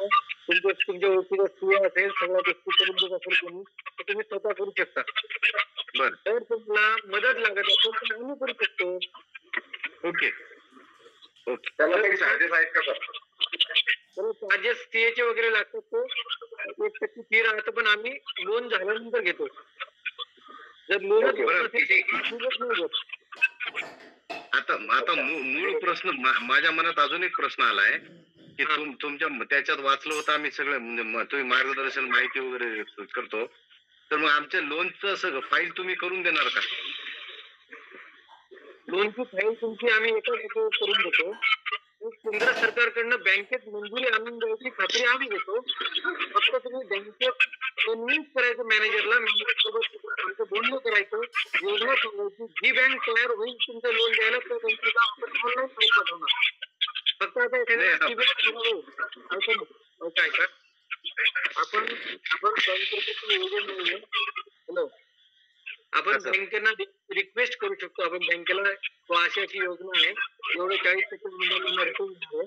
तुमच्या ओळखीचा स्त्रिया असेल, सगळ्या गोष्टी करून देत असेल कोणी, तर तुम्ही स्वतः करू शकता. बर, तर तुम्हाला मदत लागत असेल तर आम्ही करू शकतो. Okay okay. त्याला काही चार्जेस आहेत का सर? तर चार्जेस सीएचे वगैरे लागतात, तो 1% फी राहतं, पण आम्ही लोन झाल्यानंतर घेतो. जर लोनच ओके, बरं, नसेल तर फीच नाही घेत. आता आता मूळ प्रश्न माझ्या मनात अजून एक प्रश्न आलाय की तुमच्या त्याच्यात वाचलं होतं आम्ही सगळं, म्हणजे तुम्ही मार्गदर्शन माहिती वगैरे करतो, तर मग आमच्या लोनचं सगळं फाईल तुम्ही करून देणार का? लोनची फाईल तुमची आम्ही एकाच करून देतो. केंद्र सरकारकडनं बँकेत मंजुरी आणून द्यायची खात्री आम्ही घेतो. फक्त तुम्ही बँकेत कन्व्हिन्स करायचं मॅनेजरला, मॅनेजर सोबत आमचं बोलणं करायचं, योजना सांगायची, जी बँक तयार होईल तुमचं लोन द्यायला त्या बँकेला आपण ऑनलाईन फाईल पाठवणार. फक्त आता एखाद्या काय का आपण बँकेचं नियोजन नाहीये. हॅलो, आपण बँकेना रिक्वेस्ट करू शकतो, आपण बँकेला अशी अशी योजना आहे, एवढं 40% मुलांना रिटर्न द्यावं,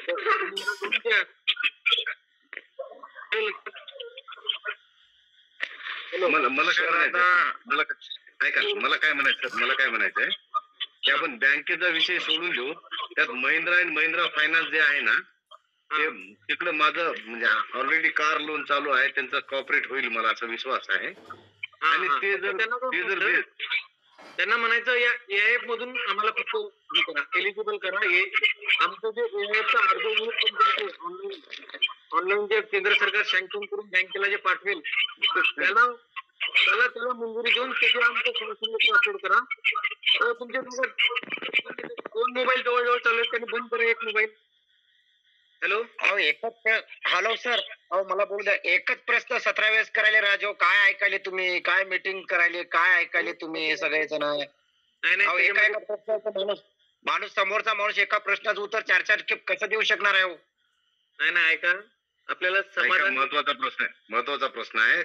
तर तुम्ही मला लोन द्या. मला काय म्हणायचं, ऐका, मला काय म्हणायचंय की आपण बँकेचा विषय सोडून देऊ, त्यात महिंद्रा अँड महिंद्रा फायनान्स जे आहे ना, ते तिकडं माझं म्हणजे ऑलरेडी कार लोन चालू आहे, त्यांचा कॉपरेट होईल मला असा विश्वास आहे. आणि ते जर त्यांना म्हणायचं या एआयएफ मधून आम्हाला फक्त एलिजिबल करा. हे आमचं जे एआयएफचा अर्ज ऑनलाईन जे केंद्र सरकार सँक्शन करून बँकेला जे पाठवेल, त्याला मंजुरी देऊन त्याचे आमचं सँक्शन अपलोड करा. तर तुमच्या दोन मोबाईल जवळजवळ चालू आहेत, त्यांनी बंद करा एक मोबाईल. हॅलो, हॅलो सर, मला बोलू द्या. एकच प्रश्न 17 वेळेस करायले राजो. काय ऐकायले तुम्ही? काय मीटिंग करायले? काय ऐकायले तुम्ही सगळे जण? माणूस समोरचा माणूस एका प्रश्नाचं उत्तर 4-4 कसं देऊ शकणार आहे? नाही ऐका, आपल्याला समाधान. महत्वाचा प्रश्न आहे.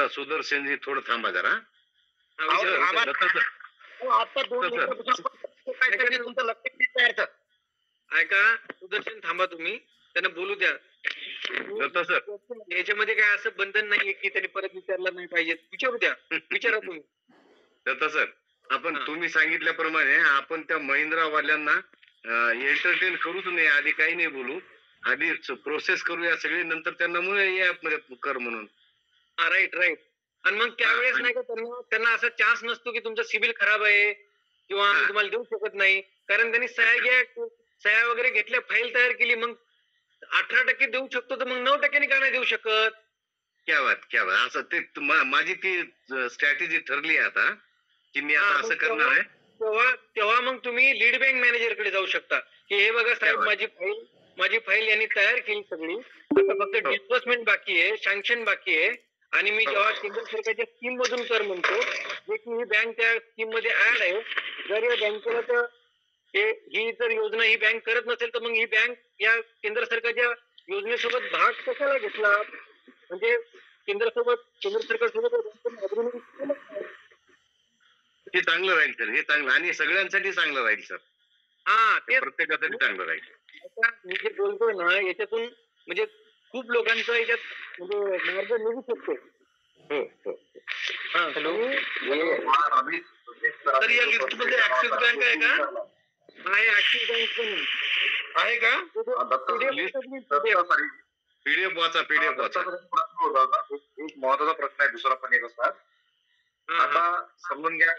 सुदर्शनजी थोडं थांबा जरा. आता 2 तुमचं लक्ष. ऐका सुदर्शन, थांबा, तुम्ही त्यांना बोलू द्या. याच्यामध्ये काय असं बंधन नाहीये की त्यांनी परत विचारला नाही पाहिजे. विचारू द्या, विचारा तुम्ही. दत्ता सर, आपण तुम्ही सांगितल्याप्रमाणे आपण त्या महिंद्रा वाल्यांना एंटरटेन करूच नाही, आधी काही नाही बोलू, आधी प्रोसेस करूया सगळी, नंतर त्यांना मध्ये कर म्हणून. राईट. आणि मग त्यावेळेस नाही का त्यांना असा चान्स नसतो की तुमचा सिबिल खराब आहे किंवा आम्ही तुम्हाला देऊ शकत नाही, कारण त्यांनी सह्या वगैरे घेतल्या, फाईल तयार केली, मग 18% देऊ शकतो, तर मग 9% का नाही देऊ शकत? क्या बात. असं ते माझी ती स्ट्रॅटेजी ठरली आता की मी आता असं करणार आहे. तेव्हा मग तुम्ही लीड बँक मॅनेजर कडे जाऊ शकता की हे बघा साहेब, माझी फाईल यांनी तयार केली सगळी, आता फक्त डिस्बर्समेंट बाकी आहे, सँक्शन बाकी आहे, आणि मी जेव्हा केंद्र सरकारच्या स्कीम मधून कर म्हणतो, जे की ही बँक त्या स्कीम मध्ये ऍड आहे, जर या बँकेला ही जर योजना ही बँक करत नसेल तर मग ही बँक या केंद्र सरकारच्या योजनेसोबत भाग कशाला घेतला? म्हणजे केंद्र सरकार सोबत हे चांगलं राहील सर, हे चांगलं, आणि सगळ्यांसाठी चांगलं राहील सर. ते प्रत्येकासाठी चांगलं राहील. मी जे बोलतोय ना, याच्यातून म्हणजे खूप लोकांचा याच्यात म्हणजे मार्ग निघू शकतो. हॅलो, तर या लिस्ट मध्ये ऍक्सिस बँक आहे का? नाही, ऍक्सिस बँक पण आहे का? पीडीएफ वाचा. एक महत्वाचा प्रश्न आहे, दुसरा पण एक असतात. आता समजून घ्या,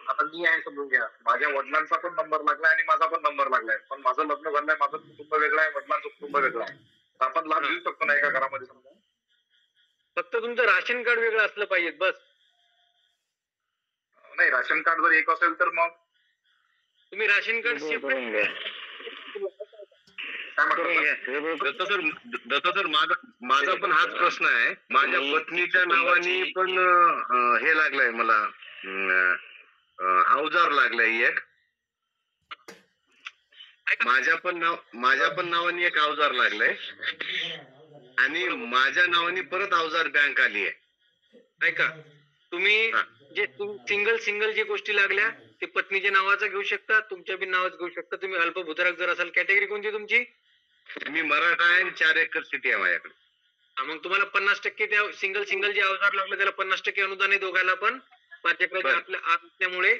आता मी आहे, समजून घ्या, माझ्या वडिलांचा पण नंबर लागलाय आणि माझा पण नंबर लागलाय, पण माझं लग्न झालंय, माझं कुटुंब वेगळं आहे, वडिलांचं कुटुंब वेगळं आहे, तर आपण लाभ घेऊ शकतो ना एका घरामध्ये? समजा फक्त तुमचं राशन कार्ड वेगळं असलं पाहिजे बस. नाही, राशन कार्ड जर एक असेल तर मग तुम्ही ration card separate. Datta sir, माझा पण हाच प्रश्न आहे. माझ्या पत्नीच्या नावाने पण हे लागलंय मला, अवजार लागलाय एक. माझ्या पण नावाने एक अवजार लागलंय, आणि माझ्या नावाने परत अवजार बँक आली आहे. ऐका, तुम्ही जे सिंगल जे गोष्टी लागल्या ते पत्नीच्या नावाचा घेऊ शकता, तुमच्या बी नावाचं घेऊ शकता. तुम्ही अल्पभूधारक जर असाल, कॅटेगरी कोणती तुमची? मी मराठा आहे आणि 4 एकर शेती आहे माझ्याकडे. मग तुम्हाला 50% त्या सिंगल जे अवजार लागलं त्याला 50% अनुदान आहे दोघांना पण 5 एकर बरं. आपल्या असल्यामुळे.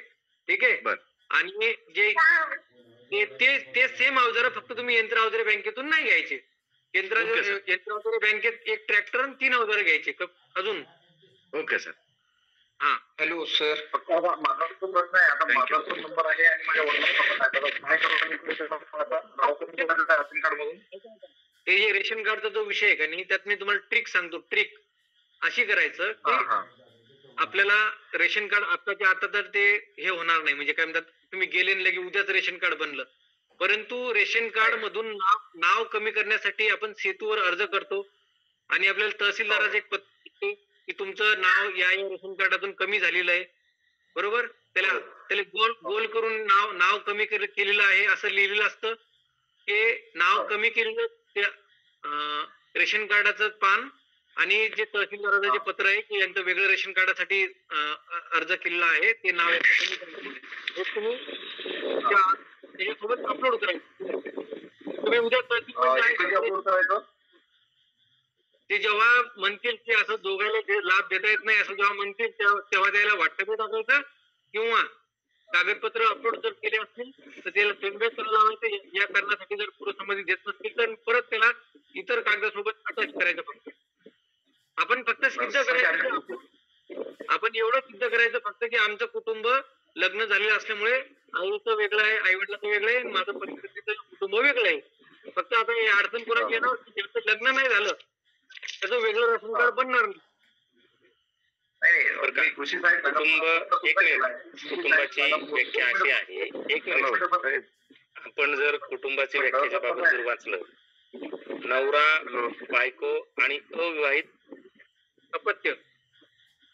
ठीक आहे. बर आणि जे ते सेम अवजार फक्त तुम्ही यंत्र अवजारे बँकेतून नाही घ्यायचे. यंत्र ओके, सर. यंत्र अवजारे बँकेत 1 ट्रॅक्टर आणि 3 अवजार घ्यायचे अजून. Okay sir. हा. Hello sir. फक्त आता माझा तो प्रश्न आहे, आता Thank you. माझा तो नंबर आहे आणि माझ्या वडिलांचा पण आहे. आता काय करावं लागेल ते आता नाव करून ठेवायचं त्या राशन कार्ड मधून. हे जे रेशन कार्डचा जो विषय आहे का नाही त्यात मी तुम्हाला ट्रिक सांगतो. ट्रिक अशी करायचं हा की हा आपल्याला रेशन कार्ड आताच्या आता तर ते हे होणार नाही, म्हणजे काय म्हणतात तुम्ही गेले आणि लगे उद्याच रेशन कार्ड बनलं. परंतु रेशन कार्ड मधून नाव कमी करण्यासाठी आपण सेतूवर अर्ज करतो आणि आपल्याला तहसीलदाराचं एक पत्र येते की तुमचं नाव या रेशन कार्डातून कमी झालेलं आहे. बरोबर. त्याला गोल करून नाव कमी केलेलं आहे असं लिहिलेलं असतं. ते नाव कमी केलेलं त्या रेशन कार्डाचं पान आणि जे तहसीलदाराचं जे पत्र आहे की यांचं वेगळं रेशन कार्डासाठी अर्ज केलेला आहे ते नाव याचं कमी करायचं. हे तुम्ही त्याच्यासोबत अपलोड करायचं. तुम्ही उद्या कधी अपलोड करायचं? ते जेव्हा म्हणतील की असं दोघांना लाभ देता येत नाही असं जेव्हा म्हणतील तेव्हा त्याला व्हॉट्सअपवर टाकायचं किंवा कागदपत्र अपलोड जर केले असतील तर त्याला सेंडबॅक लावायचं. या कारणासाठी जर पुरसंमती देत नसतील तर परत त्याला इतर कागदासोबत अटॅच करायचं. फक्त आपण फक्त सिद्ध करायचं, आपण एवढं सिद्ध करायचं फक्त की आमचं कुटुंब लग्न झालेलं असल्यामुळे आईचं वेगळं आहे, आई वडिलाचं वेगळं आहे, माझं परिस्थितीचं कुटुंब वेगळं आहे. फक्त आता हे अडचण कोणाची येणार की ज्याचं लग्न नाही झालं त्याचं वेगळं रेशन कार्ड बनणार नाही. नाही, कृषी साहेब कुटुंब एक मिनिट. कुटुंबाची व्याख्या अशी आहे. एक मिनिट. आपण जर कुटुंबाची व्याख्याच्या बाबत जर वाचलं, नवरा, बायको आणि अविवाहित अपत्य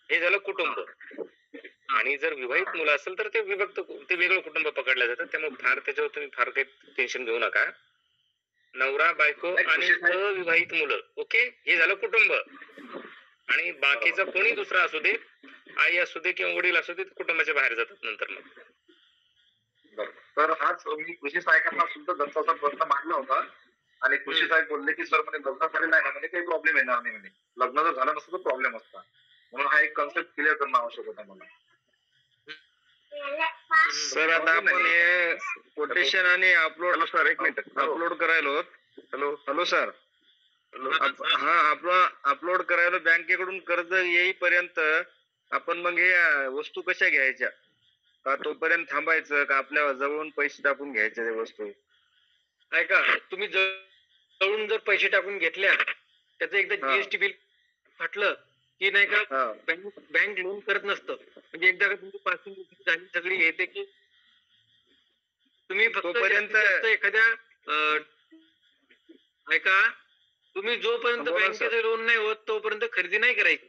हे झालं कुटुंब. आणि जर विवाहित मुलं असेल तर ते वेगळं कुटुंब पकडलं जातं. त्यामुळे त्याच्यावर तुम्ही फार काही टेन्शन घेऊ नका. नवरा, बायको आणि अविवाहित मुलं, ओके, हे झालं कुटुंब. आणि बाकीचा कोणी दुसरा असू दे, आई असू दे किंवा वडील असू दे, कुटुंबाच्या बाहेर जातात नंतर. मग तर हाच मी कृषी सहायकांना सुद्धा दत्ताचा प्रश्न मांडला होता आणि कृषी साहेब बोलले की सर म्हणे लग्न झालेलं आहे ना, म्हणजे काही प्रॉब्लेम येणार नाही म्हणे. लग्न जर झालं नसतं तर प्रॉब्लेम असता. म्हणून हा एक कन्सेप्ट क्लिअर करणं आवश्यक होता मला. सर आता आपण हे कोटेशन आणि अपलोड. हॅलो सर, एक मिनिट. अपलोड करायलो. Hello sir. हॅलो. अपलोड करायला बँकेकडून कर्ज येईपर्यंत आपण मग हे वस्तू कशा घ्यायच्या? का तोपर्यंत थांबायचं का आपल्या जवळून पैसे टाकून घ्यायच्या त्या वस्तू? ऐका, तुम्ही जवळून जर पैसे टाकून घेतल्या त्याचं एकदा जीएसटी बिल फाटलं की नाही का बँक लोन करत नसतं. म्हणजे एकदा का तुमची पासिंग झाली सगळी येते की तुम्ही फक्त तोपर्यंत एखाद्या ऐका, तुम्ही जोपर्यंत बँकेचं लोन नाही होत तोपर्यंत खरेदी नाही करायची.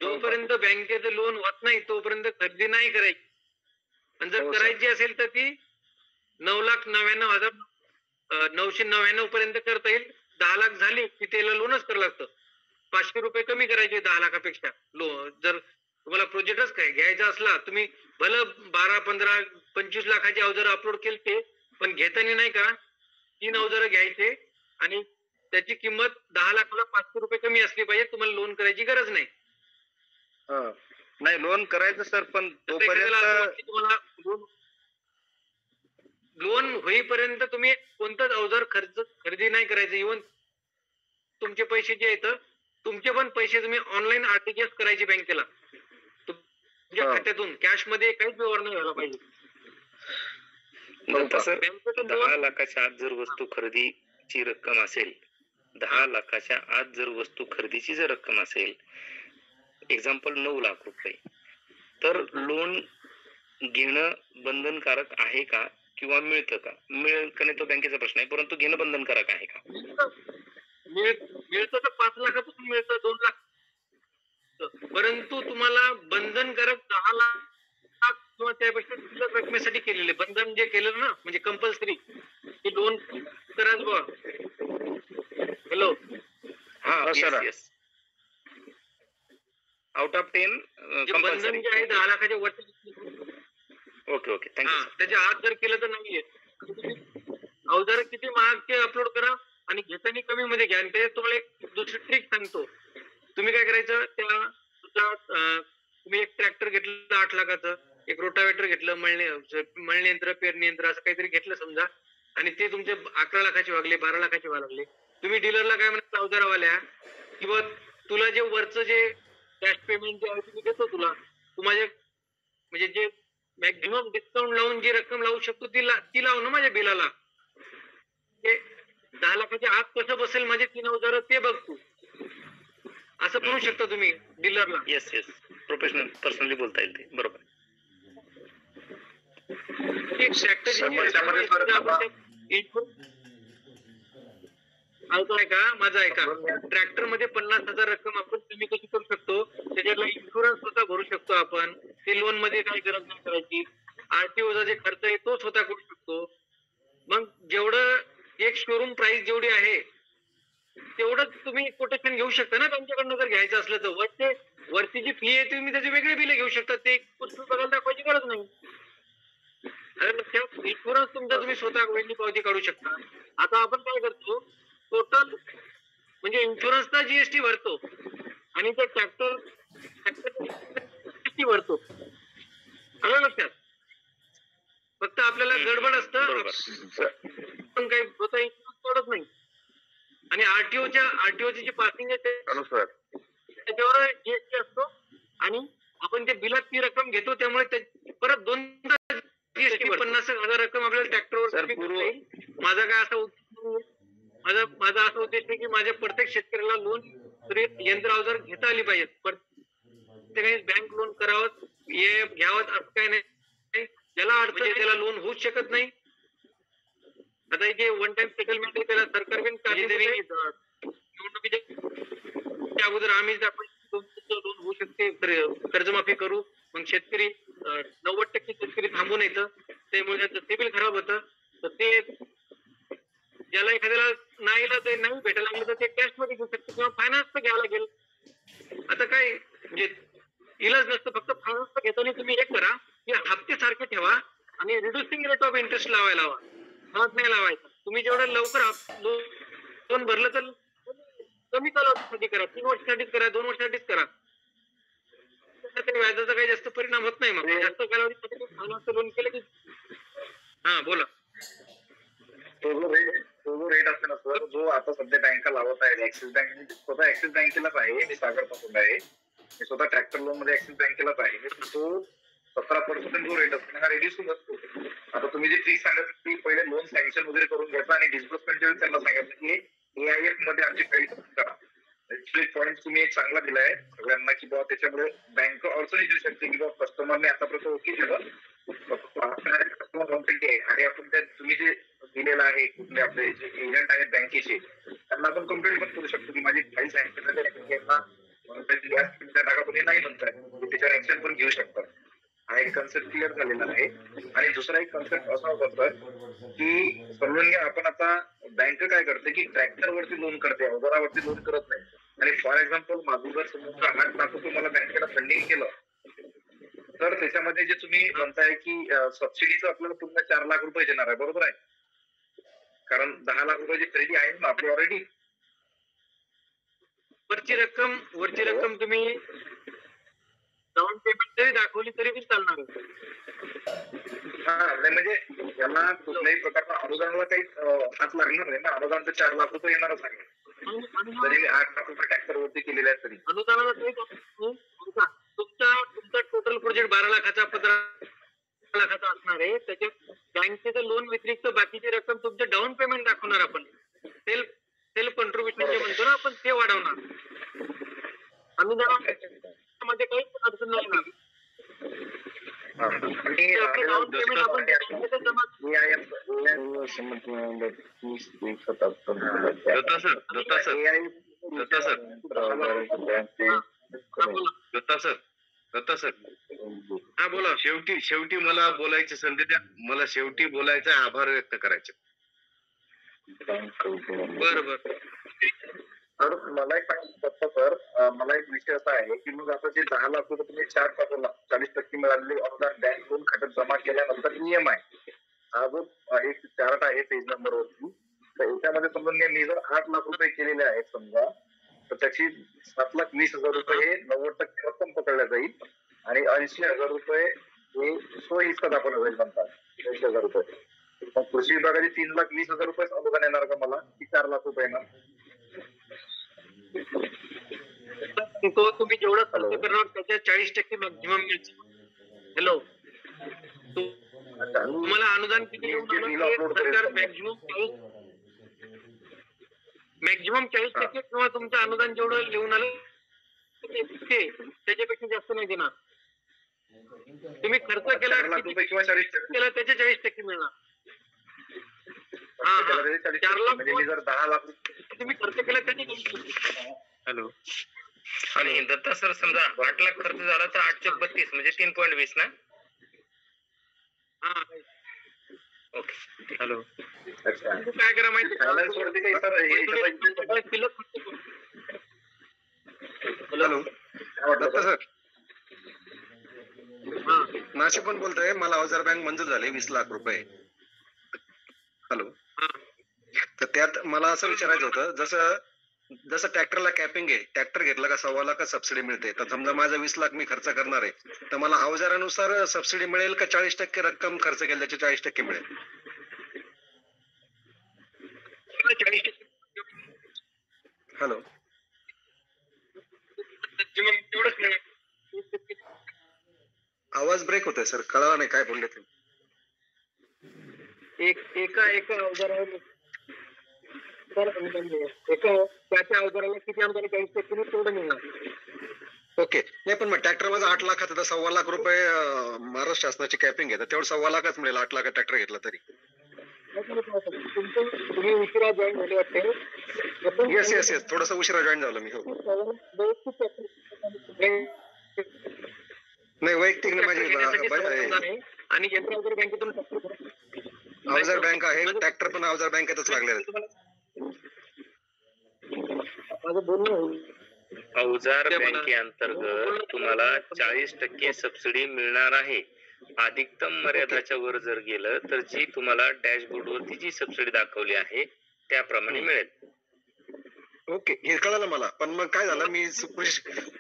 जोपर्यंत बँकेचं लोन होत नाही तोपर्यंत खरेदी नाही करायची. आणि जर करायची असेल तर ती 9,99,999 पर्यंत करता येईल. 10 लाख झाली की त्याला लोनच करावं लागतं. 500 रुपये कमी करायचे 10 लाखापेक्षा लोन. जर तुम्हाला प्रोजेक्टच काय घ्यायचा असला, तुम्ही भलं 12, 15, 25 लाखाचे अवजार अपलोड केले पण घेताना नाही का 3 अवजार घ्यायचे आणि त्याची किंमत 10 लाखाला 500 रुपये कमी असली पाहिजे. तुम्हाला लोन करायची गरज नाही. नाही लोन करायचं सर, पण तोपर्यंत तुम्हाला लोन होईपर्यंत तुम्ही कोणतंच अवजार खरेदी नाही करायचं. इव्हन तुमचे पैसे जे आहेत तुमचे पण पैसे तुम्ही ऑनलाईन आरटीजीएस करायचे बँकेला. तुमच्या खात्यातून कॅश मध्ये काहीच व्यवहार नाही व्हायला पाहिजे. सर 10 लाखाच्या आत जर वस्तू खरेदीची रक्कम असेल, 10 लाखाच्या आत जर वस्तू खरेदीची जर रक्कम असेल, एक्झाम्पल 9 लाख रुपये, तर लोन घेणं बंधनकारक आहे का किंवा मिळतं का? मिळेल का नाही तो बँकेचा प्रश्न आहे, परंतु घेणं बंधनकारक आहे का? मिळतं तर 5 लाखापासून मिळतं 2 लाख, परंतु तुम्हाला बंधनकारक 10 लाख किंवा त्यापेक्षा शिल्लक रकमेसाठी केलेले बंधन जे केलं ना, म्हणजे कंपल्सरी की लोन कराच बा. हॅलो. हा सर, आउट ऑफ 10 बंधन जे आहे 10 लाखाच्या वरती. Okay, thank you. त्याच्या आत जर केलं तर नाहीये. अवजार किती महाग ते अपलोड करा आणि घेताना कमी मध्ये घ्या. आणि ते तुम्हाला एक दुसरी ट्रिक सांगतो. तुम्ही काय करायचं, तुम्ही एक ट्रॅक्टर घेतलं 8 लाखाचं, एक रोटावेटर घेतलं, मळणी यंत्र, पेरणी यंत्र असं काहीतरी घेतलं समजा, आणि ते तुमचे 11 लाखाचे वागले, 12 लाखाचे वागले. तुम्ही डीलरला काय म्हणता अवजारवाल्या, किंवा तुला जे वरचं जे कॅश पेमेंट जे आहे ते मी देतो तुला, तू माझ्या म्हणजे जे मॅक्झिमम डिस्काउंट लावून जी रक्कम लावू शकतो ती लाव ना माझ्या बिलाला. ते 10 लाखाच्या आत कसं बसेल माझे 3 अवजार ते बघ तू, असं म्हणू शकता तुम्ही डीलरला. येस येस, प्रोफेशनल पर्सनली बोलता येईल ते, बरोबर. ऐका माझं, ऐका. ट्रॅक्टर मध्ये 50,000 रक्कम आपण तुम्ही कशी करू शकतो, त्याच्यातला इन्शुरन्स स्वतः भरू शकतो आपण. ते लोन मध्ये काही गरज नाही करायची. आरटीओचा जे खर्च आहे तो स्वतः करू शकतो. मग जेवढं एक शोरूम प्राइस जेवढी आहे तेवढंच तुम्ही कोटेशन घेऊ शकता ना त्यांच्याकडनं, जर घ्यायचं असलं तर. वरती जी फी आहे तुम्ही त्याचे वेगळे बिल घेऊ शकता, ते बघायला दाखवायची गरज नाही. इन्शुरन्स तुमचा तुम्ही स्वतः वेगळी पावती काढू शकता. आता आपण काय करतो, टोटल म्हणजे इन्शुरन्सचा जीएसटी भरतो आणि ते ट्रॅक्टर जीएसटी भरतो. आलं लक्षात? फक्त आपल्याला गडबड असतं, पण काही स्वतः इन्शुरन्स पडत नाही. आणि आरटीओची जी पासिंग आहे त्याच्यावर जीएसटी असतो, आणि आपण ते बिलात ती रक्कम घेतो, त्यामुळे परत दोनदा जीएसटी 50,000 रक्कम आपल्याला ट्रॅक्टरवर. माझा काय असा माझा असा उद्देश आहे की माझ्या प्रत्येक शेतकऱ्याला लोन यंत्र अवजार घेता आली पाहिजेत. प्रत्येकाने बँक लोन करावं, हे घ्यावं असं काय नाही. ज्याला अडचण आहे त्याला लोन होऊच शकत नाही. आता जे वन टाइम सेटलमेंट आहे त्याला सरकार काहीतरी निवडणुकीच्या अगोदर आम्ही लोन होऊ शकते, कर्जमाफी करू. मग शेतकरी 90% शेतकरी थांबून येतं, त्यामुळे त्यांचं सिबिल खराब होतं. तर ते ज्याला एखाद्याला नाही भेटायला लागलं तर ते कॅश मध्ये घेऊ शकतो किंवा फायनान्स घ्यावं लागेल. आता काय म्हणजे इलाज नसतं. फक्त फायनान्स घेताना तुम्ही एक करा की हप्ते सारखे ठेवा आणि रिड्युसिंग रेट ऑफ इंटरेस्ट लावायला हवा, महाग नाही लावायचा. तुम्ही जेवढं लवकर लोन भरलं तर कमी कालावधीसाठी करा, 3 वर्षासाठीच करा, 2 वर्षासाठीच करा. व्याजाचा काही जास्त परिणाम होत नाही. मग जास्त कालावधीसाठी लोन केलं की. हा बोला. तो जो रेट असतो ना सर, जो आता सध्या बँका लावत आहे, ऍक्सिस बँक स्वतः ऍक्सिस बँकेलाच आहे, मी सागर पासून आहे, मी स्वतः ट्रॅक्टर लोन मध्ये ऍक्सिस बँकेलाच आहे. तो 17% जो रेट असतो हा रेड्यूस होत असतो. आता तुम्ही जे ट्रिक सांगितलं की पहिले लोन सँक्शन वगैरे करून घ्यायचं आणि डिस्बर्समेंट वेळेस त्यांना सांगितलं की AIF मध्ये आमची फाईल करा. पॉईंट तुम्ही एक चांगला दिलाय सगळ्यांना की बाबा त्याच्यामुळे बँक अडचणी देऊ शकते की बाबा कस्टमरने आतापर्यंत ओके केलं, कस्टमर नोंदणी आहे आणि आपण त्या तुम्ही जे दिलेलं आहे कुठले आपले जे एजंट आहेत बँकेचे त्यांना आपण कंप्लेंट पण करू शकतो की माझी फाईल सँक्शन टाका कोणी नाही म्हणताय, त्याच्यावर ऍक्शन पण घेऊ शकतात. हा एक कन्सेप्ट क्लिअर झालेला आहे. आणि दुसरा एक कन्सेप्ट असा होता सर की समजून घ्या, आपण आता बँक काय करते की ट्रॅक्टर वरती लोन करते, अवजारावरती लोन करत नाही. आणि फॉर एक्झाम्पल माझं जर समजा 8 लाख रुपये मला बँकेला फंडिंग केलं तर त्याच्यामध्ये जे तुम्ही म्हणताय की सबसिडीचं आपल्याला पूर्ण 4 लाख रुपये देणार आहे, बरोबर आहे? कारण 10 लाख रुपयाची खरेदी आहे ना आपली ऑलरेडी. वरची रक्कम तुम्ही डाऊन पेमेंट जरी दाखवली तरी पण चालणार आहे. हा नाही म्हणजे याला कुठल्याही प्रकारचा अनुदानाला काही हात लागणार नाही ना. अनुदान तर 4 लाख रुपये येणारच आहे, जरी मी 8 लाख रुपये ट्रॅक्टर वरती केलेले आहेत तरी. अनुदानाला तुमचा टोटल प्रोजेक्ट 12 लाखाचा 15 लाखाचा असणार आहे. त्याच्यात बँकेचं लोन व्यतिरिक्त बाकीची रक्कम तुमचं डाऊन पेमेंट दाखवणार आपण. सेल्फ कॉन्ट्रीब्युशन जे म्हणतो ना आपण ते वाढवणार. अनुदानामध्ये काहीच अडचण नाही ना. हा बोला. शेवटी मला बोलायची संधी द्या. मला शेवटी बोलायचं, आभार व्यक्त करायचे. बरोबर. तर मला एक सांगितलं सर, मला एक विषय असा आहे की मग आता जे 10 लाख रुपये तुम्ही 40% मिळालेले अनुदान बँक लोन खात्यात जमा केल्यानंतर EMI हा जो एक चार्ट आहे पेज नंबर वरती, तर याच्यामध्ये समजून घ्या मी जर 8 लाख रुपये केलेले आहेत समजा, तर त्याची 7,20,000 रुपये हे 90% रक्कम पकडल्या जाईल आणि 80,000 रुपये हे स्वहिस्सा दाखवला जाईल म्हणतात 80,000 रुपये. मग कृषी विभागाचे 3,20,000 रुपये अनुदान येणार का मला की 4 लाख रुपये येणार? तो तुम्ही जेवढा खर्च करणार त्याच्या 40% मॅक्झिमम मिळते. हॅलो, अच्छा, तुम्हाला अनुदान किती मी देऊन जे आलं bill ते upload सरकार करेल. मॅक्झिमम 40% किंवा तुमचं अनुदान जेवढं लिहून आलं ते त्याच्यापेक्षा जास्त नाही देणार. तुम्ही खर्च केला 4 लाख रुपये किंवा 40% केला त्याचे 40% मिळणार. हा, केला तरी 40%. 4 लाख म्हणजे मी जर 10 लाख तुम्ही खर्च केला त्याचे हॅलो. आणि दत्ता सर समजा 8 लाख खर्च झाला तर 8 चौक 32 म्हणजे 3.20 ना. ओके. हॅलो. अच्छा, काय करा माहिती फायनान्स वरती काही सर हे हॅलो दत्ता सर, नाशिकहून बोलतोय. मला अवजार बँक मंजूर झाले 20 लाख रुपये. हॅलो, तर त्यात मला असं विचारायचं होतं, जसं ट्रॅक्टरला कॅपिंग आहे, ट्रॅक्टर घेतला का 1.25 लाख सबसिडी मिळते, तर समजा माझा 20 लाख मी खर्च करणार आहे, तर मला अवजारानुसार सबसिडी मिळेल का 40% रक्कम खर्च केली त्याची 40% मिळेल? 40% हॅलो, तेवढंच मिळणार. आवाज ब्रेक होतोय सर, कळलं नाही काय बोलले तुम्ही. एका अवजारावर त्या अवजाराला किती आमदार 40% तेवढं मिळणार. ओके, नाही पण मग ट्रॅक्टर माझा 8 लाखात तर 1.25 लाख रुपये महाराष्ट्र शासनाची कॅपिंग आहे, तर तेवढं 1.25 लाखच मिळेल 8 लाखात ट्रॅक्टर घेतला तरी. तुम्ही उशिरा जॉईन झाले वाटते. येस थोडस उशिरा जॉईन झालो मी. हो, नाही वैयक्तिक नाही, माझी आणि यंत्र वगैरे बँकेतून अवजार बँक आहे, ट्रॅक्टर पण अवजार बँकेतच लागले आहेत. माझं बोलणं होईल. अवजार बँकेअंतर्गत तुम्हाला 40% सबसिडी मिळणार आहे. अधिकतम मर्यादाच्या वर जर गेलं तर जी तुम्हाला डॅशबोर्ड वरती जी सबसिडी दाखवली आहे त्याप्रमाणे मिळेल. ओके, हे कळलं मला. पण मग काय झालं, मी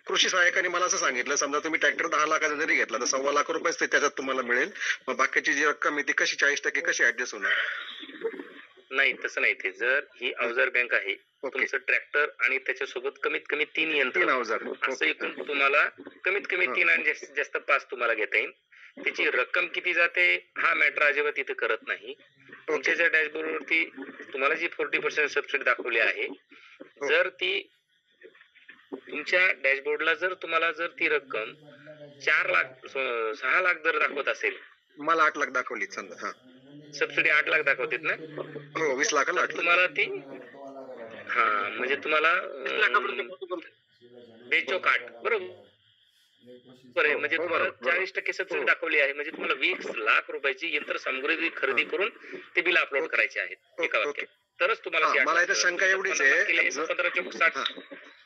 कृषी सहाय्यकाने मला असं सांगितलं, समजा तुम्ही ट्रॅक्टर 10 लाखाचा जरी घेतला तर 1.25 लाख रुपये त्याच्यात तुम्हाला मिळेल, मग बाकीची जी रक्कम आहे ती कशी 40% कशी ऍडजस्ट होणार? नाही तसं नाही. ते जर ही अवजार बँक आहे, तुमचं ट्रॅक्टर आणि त्याच्यासोबत कमीत कमी 3 यंत्र अवजार, असं एकूण तुम्हाला कमीत कमी 3 आणि जास्तीत जास्त 5 तुम्हाला घेता येईल. त्याची रक्कम किती जाते हा मॅटर अजिबात इथे करत नाही. तुमच्या ज्या डॅशबोर्ड वरती तुम्हाला जी 40% सबसिडी दाखवली आहे, जर ती तुमच्या डॅशबोर्डला जर तुम्हाला जर ती रक्कम 4 लाख 6 लाख जर दाखवत असेल, मला 8 लाख दाखवली समजा. हा, सबसिडी 8 लाख दाखवतेत ना. हो, 20 लाखाला 8 लाख तुम्हाला ती म्हणजे तुम्हाला बेचोक 8 बरोबर आहे. म्हणजे तुम्हाला 40% सबसिडी दाखवली आहे, म्हणजे तुम्हाला 20 लाख रुपयाची यंत्रसामुग्री खरेदी करून ते बिल अपलोड करायचे आहेत एका वाक्यात, तरच तुम्हाला. मला इथे शंका एवढीच आहे, 15 चौक 60.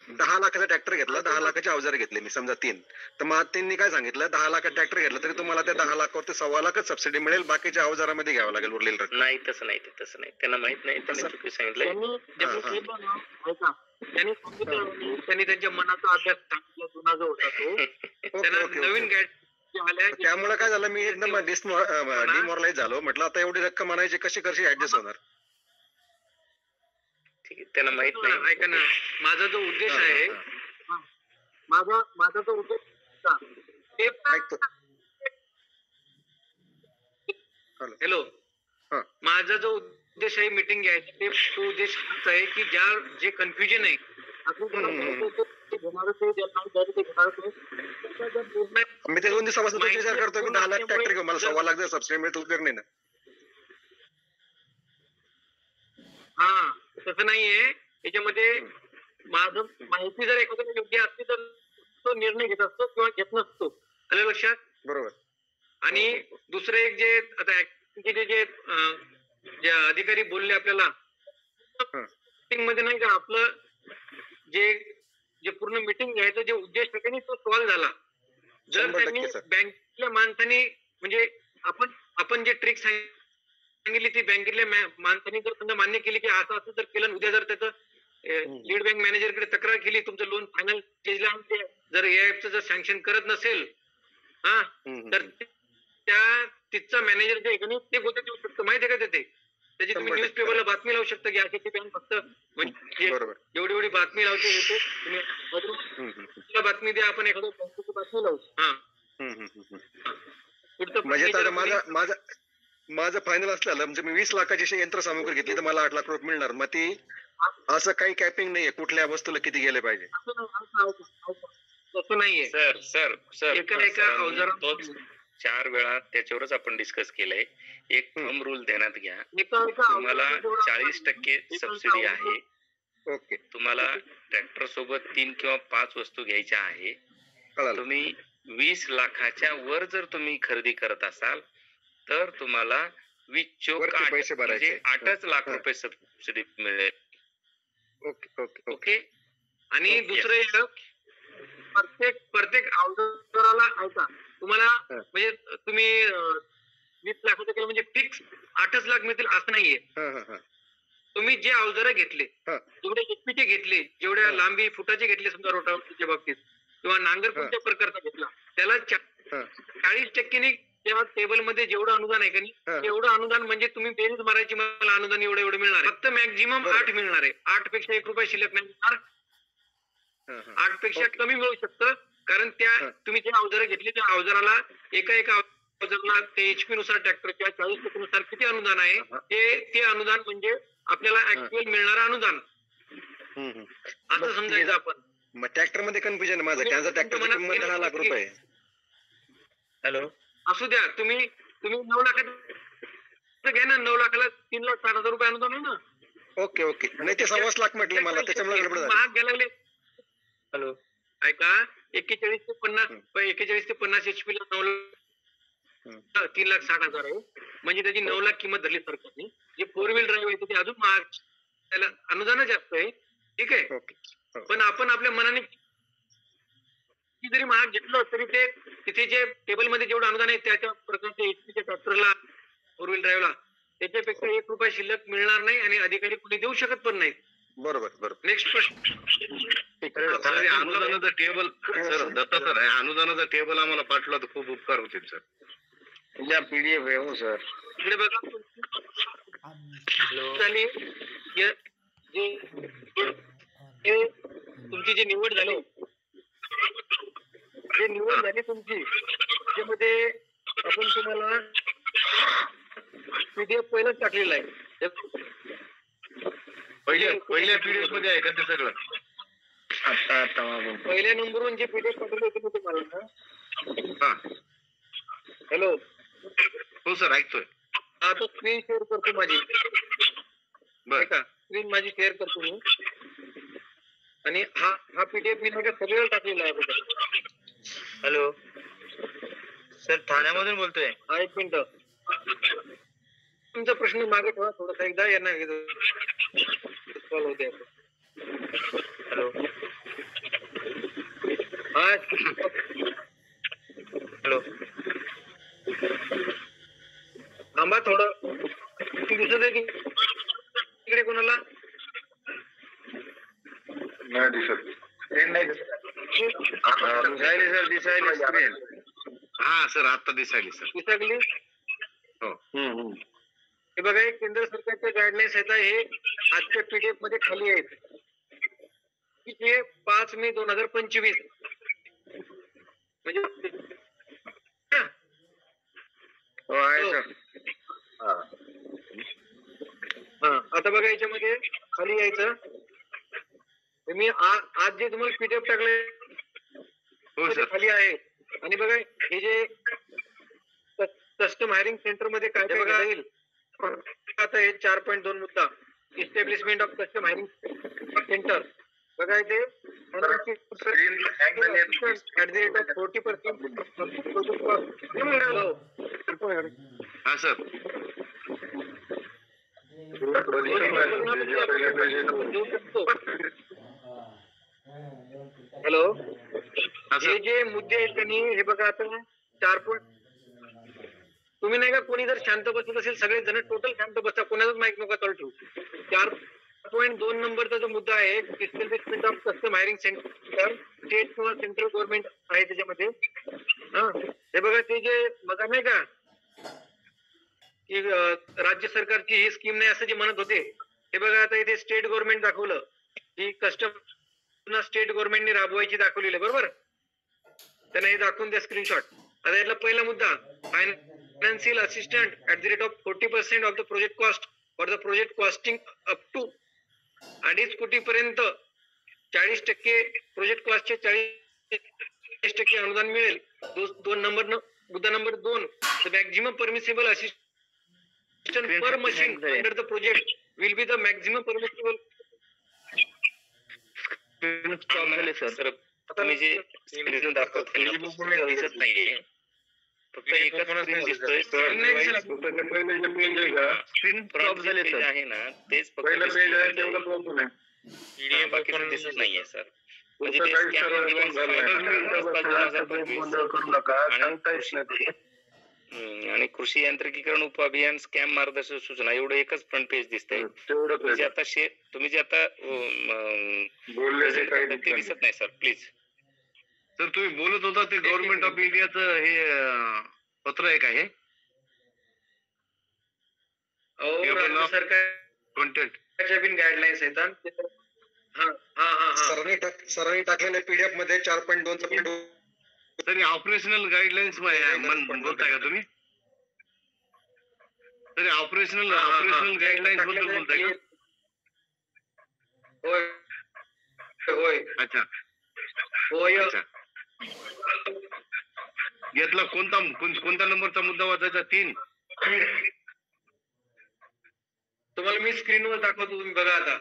10 लाखाचा ट्रॅक्टर घेतला, 10 लाखाचे अवजार घेतले मी समजा 3, तर मग त्यांनी काय सांगितलं, 10 लाखाचा ट्रॅक्टर घेतला तरी तुम्हाला त्या 10 लाखावरती 1.25 लाखच सबसिडी मिळेल, बाकीच्या अवजारामध्ये घ्यावं लागेल उरलेलं रक्कम. नाही तसं नाही, तसं नाही. त्यांना माहित नाही, त्यांनी चुकी सांगितलंय. त्यांनी त्यांच्या मनाचा अभ्यास सांगितला, जुना जो होता तो त्यांना नवीन गाईड. त्यामुळे काय झालं, मी एकदम डिमोरलाइज झालो. म्हटलं आता एवढी रक्कम आणायची कशी ऍडजस्ट होणार? ठीक आहे, त्यांना माहित नाही. ऐका ना, माझा जो उद्देश आहे, माझा जो उद्देश हॅलो, माझा जो उद्देश आहे मीटिंग घ्यायचा, ते तो उद्देश हाच आहे की जे कन्फ्युजन आहे मी ते 2 दिवसापासून विचार करतो की 10 लाख ट्रॅक्टर घेऊ, मला 1.25 लाख जर सबसिडी मिळेल तर नाही ना. हा, तसं नाहीये. त्याच्यामध्ये माझं माहिती जर एखाद्या योग्य असली तर तो निर्णय घेत असतो किंवा घेत नसतो. आलं लक्षात? बरोबर. आणि दुसरे एक जे आता जे अधिकारी बोलले आपल्याला मध्ये, नाही का, आपलं जे पूर्ण मीटिंग घ्यायचं जे उद्देश आहे तो सॉल्व्ह झाला. जर त्यांनी बँकेतल्या माणसाने म्हणजे आपण जे ट्रिक सांगितलं सांगितली ती बँकेतल्या माणसांनी जर समजा मान्य केली की असं असं जर केलं, उद्या जर त्याचं लीड बँक मॅनेजरकडे तक्रार केली, तुमचं लोन फायनल स्टेजला आहे, जर एआयएफचं जर सँक्शन करत नसेल तर त्या तिथचा मॅनेजर जे आहे का नाही ते गोष्ट देऊ शकतो, माहिती आहे का ते त्याची तुम्ही 100% न्यूजपेपरला बातमी लावू शकता की अशी बँक फक्त म्हणजे बरोबर. एवढी एवढी बातमी लावते होते तुम्ही मधून बातमी द्या, आपण एखाद्या बँकेची बातमी लावू. पुढचं म्हणजे आता procedure माझं फायनल असलेलं म्हणजे मी 20 लाखाची यंत्रसामुग्री घेतली तर मला 8 लाख रुपये मिळणार. मग ती असं काही कॅपिंग नाहीये कुठल्या वस्तूला किती गेले पाहिजे? तसं नाहीये. सर सर सर एका अवजारात तोच 4 वेळा त्याच्यावरच आपण डिस्कस केलंय. एक थंब रूल ध्यानात घ्या, तुम्हाला 40% सबसिडी आहे. ओके, तुम्हाला ट्रॅक्टर सोबत 3 किंवा 5 वस्तू घ्यायच्या आहे. कळालं. तुम्ही 20 लाखाच्या वर जर तुम्ही खरेदी करत असाल तर तुम्हाला 20 चोक वरचे 8 पैसे भरायचे. म्हणजे 8च लाख हा. रुपये सबसिडी मिळेल. Okay okay okay. ओके. आणि Yes. दुसरं एक प्रत्येक अवजाराला ऐका तुम्हाला म्हणजे तुम्ही 20 लाखाचं केलं म्हणजे फिक्स 8च लाख मिळतील असं नाहीये. हा. तुम्ही जे अवजारं घेतले, हा. जेवढे एचपीचे घेतले, जेवढ्या हा. लांबी फुटाचे घेतले समजा रोटावेटरच्या बाबतीत किंवा नांगर कोणत्या प्रकारचा घेतला त्याला हा. 40% तेव्हा टेबल मध्ये जेवढं अनुदान आहे का नाही हा. तेवढं अनुदान म्हणजे तुम्ही बेरीज मारायची मला अनुदान एवढं मिळणार आहे. फक्त मॅक्झिमम बरोबर. 8 मिळणार आहे. 8 पेक्षा 1 रुपया शिल्लक नाही मिळणार. हा, हा. 8 पेक्षा ओके. कमी मिळू शकतं कारण त्या हा. तुम्ही जे अवजारं घेतली त्या अवजाराला एका अवजाराला ते एचपी नुसार ट्रॅक्टरच्या 40% नुसार किती अनुदान आहे हा. ते अनुदान म्हणजे आपल्याला ऍक्च्युअल मिळणारं अनुदान असं बस, समजायचं आपण. मग ट्रॅक्टर मध्ये कन्फ्युजन माझं. त्यांचा ट्रॅक्टरची किंमत 10 लाख रुपये आहे. हॅलो, असू द्या, तुम्ही 9 लाखात घ्या ना. 9 लाखाला 3,60,000 रुपये अनुदान आहे ना. Okay okay. नाही ते 1.25 लाख म्हटले मला, त्याच्यामुळे गडबड झाली. महाग घ्यायला लागले. हॅलो. ऐका 41 ते 50 एचपी ला 9 लाख 3,60,000 आहे म्हणजे त्याची 9 लाख किंमत धरली सरकारने. जे 4 व्हील ड्राईव्ह आहे ते अजून महाग, त्याला अनुदान जास्त आहे. ठीक आहे, ओके. पण आपण आपल्या मनाने जरी महाग घेतलं तरी ते तिथे जे टेबल मध्ये जेवढं अनुदान आहे त्या प्रकारच्या एचपीच्या ट्रॅक्टरला 4 व्हील ड्राईव्हला त्याच्यापेक्षा 1 रुपया शिल्लक मिळणार नाही आणि अधिकारी कुणी देऊ शकत पण नाही. बरोबर. नेक्स्ट प्रश्न. सर हे अनुदानाचं टेबल सर दत्ता सर हे अनुदानाचं टेबल आम्हाला पाठवलं तर खूप उपकार होतील सर. PDF आहे हो सर. इकडे बघा झाली तुमची जी निवड झाली तुमची त्याच्यामध्ये आपण तुम्हाला पीडीएफ पहिलाच टाकलेला आहे. पहिल्या पीडीएफ मध्ये आहे का ते सगळं? आता मागून पहिल्या नंबरवरून जे पीडीएफ पाठवले होते मी तुम्हाला. हा हॅलो, हो सर ऐकतोय. आता स्क्रीन शेअर करतो माझी. बर का स्क्रीन माझी शेअर करतो मी आणि हा पीडीएफ मी माझ्या सगळ्याला टाकलेला आहे बघा. हॅलो सर, ठाण्यामधून बोलतोय. हा, 1 मिनिट. तुमचा प्रश्न मागे ठेवा थोडासा, एकदा यांना सॉल्व्ह होते. हॅलो हा, हॅलो. थांबा थोडं. दिसत आहे की इकडे कोणाला? नाही दिसत. दिसायली स्क्रीन. हा सर आता दिसायली सर. दिसागली. हो हे बघा, हे केंद्र सरकारच्या गाईडलाईन्स आहेत. हे आजच्या पीडीएफ मध्ये खाली आहेत की जे 5 मे 2025 म्हणजे हो आहे सर. हा, आता बघा याच्यामध्ये खाली यायचं. मी आज जे तुम्हाला पीडीएफ टाकले हो सर. खाली आहे आणि बघा हे जे कस्टम हायरिंग सेंटर मध्ये काय काय बघा येईल. आता हे 4.2 मुद्दा establishment of custom hiring centre बघा इथे ऍट द रेट ऑफ 40%. हा सर. हॅलो, हा हे सर. जे मुद्दे आहेत त्यांनी हे बघा आता 4. तुम्ही नाही का, कोणी जर शांत बसत असेल सगळे जण टोटल शांत बसा, कोणाचाच माईक नका चालू ठेवू. 4.2 नंबरचा जो मुद्दा आहे, establishment of custom hiring centre, state किंवा सेंट्रल गव्हर्नमेंट आहे त्याच्यामध्ये. हा, हे बघा, ते जे बघा नाही का की राज्य सरकारची ही स्कीम नाही असं जे म्हणत होते, हे बघा आता इथे स्टेट गव्हर्नमेंट दाखवलं, ही कस्टम स्टेट गव्हर्नमेंटने राबवायची दाखवलेली आहे, बरोबर. त्यांना हे दाखवून द्या स्क्रीनशॉट. आता यातला पहिला मुद्दा, financial assistant at the rate of 40% of the project cost for the project costing up to 2.5 कोटी पर्यंत 40% प्रोजेक्ट कॉस्टचे 40% अनुदान मिळेल. मुद्दा number 2, the maximum permissible assistant per machine under the project will be the maximum permissible. Sir तुम्ही जे screen दाखवता दिसत नाहीये, फक्त एकच स्क्रीन दिसतोय. स्क्रीन फ्रॉप झाले सर आहे ना, तेच फक्त PDF बाकीचं दिसत नाहीये सर. म्हणजे ते स्कॅम डिव्हाइस 2025 करू नका, आणि कृषी यांत्रिकीकरण उपअभियान स्कॅम मार्गदर्शक सूचना एवढं एकच फ्रंट पेज दिसतंय. तुम्ही जे आता ते दिसत नाही सर, प्लीज. सर तुम्ही बोलत होता ते गव्हर्नमेंट ऑफ इंडियाचं हे पत्र आहे का हे? राज्य सरकारच्या बिन गाईडलाईन्स आहेत. सरांनी टाकलेल्या पीडीएफ मध्ये 4.2 चा पॉईंट. तरी ऑपरेशनल गाईडलाईन्स बोलताय का तुम्ही? तरी ऑपरेशनल गाईडलाईन्स बद्दल बोलताय का? होय. अच्छा होय. अच्छा. यातला कोणता नंबरचा मुद्दा वाचायचा? 3. तुम्हाला मी स्क्रीनवर दाखवतो, तुम्ही बघा. आता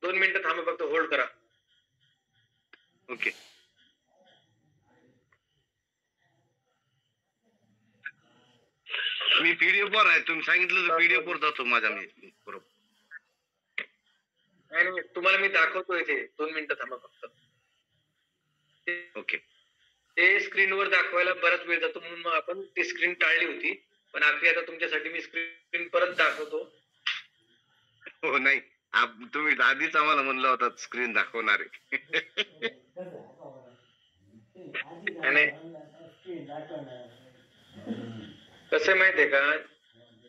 2 मिनिटं थांबा, फक्त होल्ड करा. ओके. मी पीडीएफ वर आहे, तुम्ही सांगितलं तर पीडीएफ वर जातो माझ्या मी बरोबर. नाही, तुम्हाला मी दाखवतो इथे. 2 मिनिटं थांबा फक्त. ओके. ते स्क्रीनवर दाखवायला बराच वेळ जातो, म्हणून मग आपण ती स्क्रीन टाळली होती. पण आखरी आता तुमच्यासाठी मी स्क्रीन परत दाखवतो. हो नाही, तुम्ही आधीच आम्हाला म्हणलं होता स्क्रीन दाखवणार आहे. कसं माहितीये का,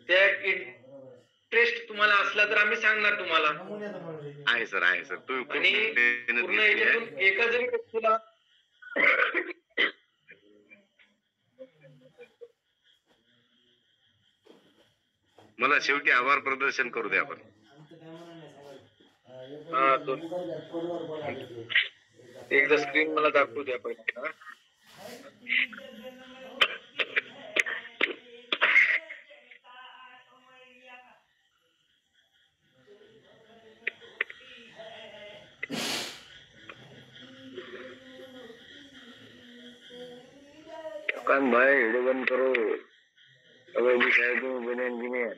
त्या इंटरेस्ट तुम्हाला असला तर आम्ही सांगणार तुम्हाला. आहे सर तुम्ही आणि पूर्ण याच्यातून एका जरी व्यक्तीला मला शेवटी आभार प्रदर्शन करू द्या आपण. एकदा स्क्रीन मला दाखवू द्या पहिल्यांदा. कान भाई वीडियो बंद करो. अगर भी शायद बने इंजीनियर.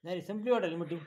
नाही संपली वाटेल मीटिंग.